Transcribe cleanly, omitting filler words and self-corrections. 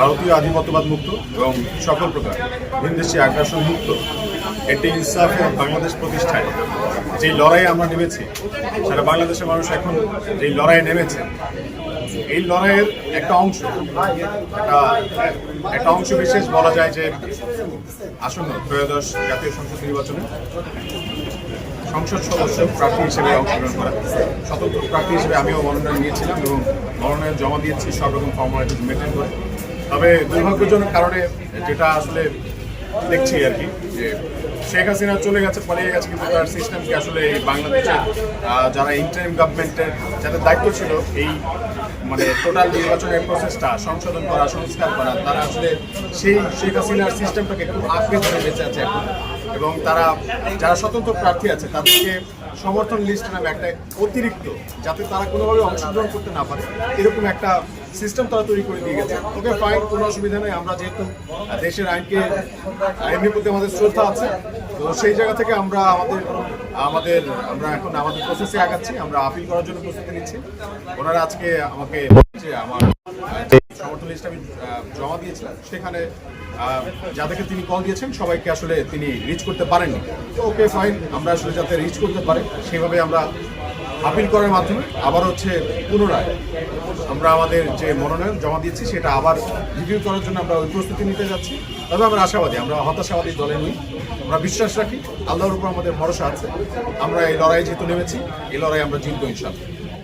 ভারতীয় আধিপত্যবাদ মুক্ত এবং সকল প্রকার ভিনদেশি আগ্রাসন মুক্ত একটি ইনসাফের বাংলাদেশ প্রতিষ্ঠায় যে লড়াইয়ে আমরা নেমেছি, সারা বাংলাদেশের মানুষ এখন যে লড়াইয়ে নেমেছে, এই লড়াইয়ের একটা অংশ একটা অংশ বিশেষ বলা যায় যে আসন্ন ত্রয়োদশ জাতীয় সংসদ নির্বাচনে সংসদ সদস্য প্রার্থী হিসেবে অংশগ্রহণ করা। স্বতন্ত্র প্রার্থী হিসেবে আমিও মনোনয়ন নিয়েছিলাম এবং মনোনয়ন জমা দিয়েছি সব রকম ফর্মালিটিজ মেনটেন করে। তবে দুর্ভাগ্যজনক কারণে যেটা আসলে দেখছি আর কি, যে শেখ হাসিনা চলে গেছে, পালিয়ে গেছে, কিন্তু তার সিস্টেমকে আসলে এই বাংলাদেশের যারা ইন্টারিম গভর্নমেন্টের যাদের দায়িত্ব ছিল এই মানে টোটাল নির্বাচনের প্রসেসটা সংশোধন করা, সংস্কার করা, তারা আসলে সেই শেখ হাসিনার সিস্টেমটাকে খুব আঁকড়ে ধরে বেঁচে আছে এখন। এবং তারা যারা স্বতন্ত্র প্রার্থী আছে তাদেরকে সমর্থন লিস্ট নামে একটা অতিরিক্ত, যাতে তারা কোনোভাবে অংশগ্রহণ করতে না পারে, এরকম একটা সিস্টেম তারা তৈরি করে দিয়ে গেছে। ওকে ফাইন, কোনো অসুবিধা নেই। আমরা যেহেতু দেশের আইনের প্রতি আমাদের শ্রদ্ধা আছে, তো সেই জায়গা থেকে আমরা এখন আমাদের প্রসেসে আগাচ্ছি। আমরা আপিল করার জন্য প্রস্তুতি নিচ্ছি। ওনারা আজকে আমাকে বলছে আমার সমর্থন লিস্ট আমি জমা দিয়েছিলাম, সেখানে যাদেরকে তিনি কল দিয়েছেন সবাইকে আসলে তিনি রিচ করতে পারেননি। তো ওকে ফাইন, আমরা আসলে যাতে রিচ করতে পারে সেইভাবে আমরা আপিল করার মাধ্যমে আবার পুনরায় আমরা আমাদের যে মনোনয়ন জমা দিয়েছি সেটা আবার রিভিউ করার জন্য আমরা ওই প্রস্তুতি নিতে যাচ্ছি। তবে আমরা আশাবাদী, আমরা হতাশাবাদী দলে নই। আমরা বিশ্বাস রাখি, আল্লাহর উপর আমাদের ভরসা আছে। আমরা এই লড়াই যেহেতু নেমেছি, এই লড়াই আমরা জিতবো ইনশাআল্লাহ।